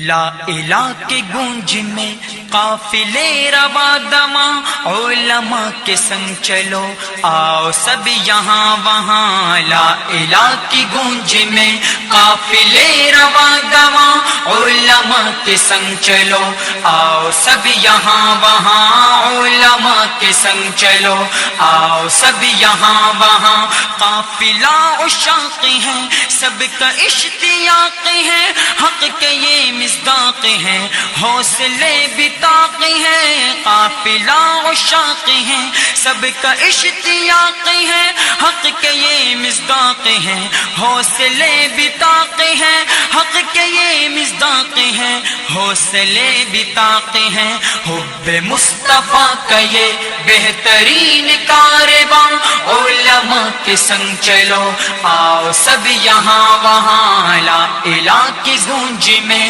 ला इला की गूंज में काफिले रवा दमा, उलमा के संग चलो आओ सब यहाँ वहाँ। ला इला की गूंज में काफिले रवा दमा, उलमा के संग चलो आओ सब यहाँ वहाँ। उलमा के संग चलो आओ सब यहाँ वहाँ। काफिला उशाक़ है सबका इश्तियाक़ है, हक़ के ये मिज़दाक़ है हौसले बिताक़ है। काफिला उशाक़ है सबका इश्तियाक़ है, हक़ के ये मिज़दाक़ है हौसले बिताक़ है। हक़ के ये मिज़दाक़ है हौसले बिताक़ है। हुब्बे मुस्तफ़ा का ये बेहतरीन कारवां, उलमा के संग चलो आओ सब यहाँ वहाँ। ला इला की गूंज में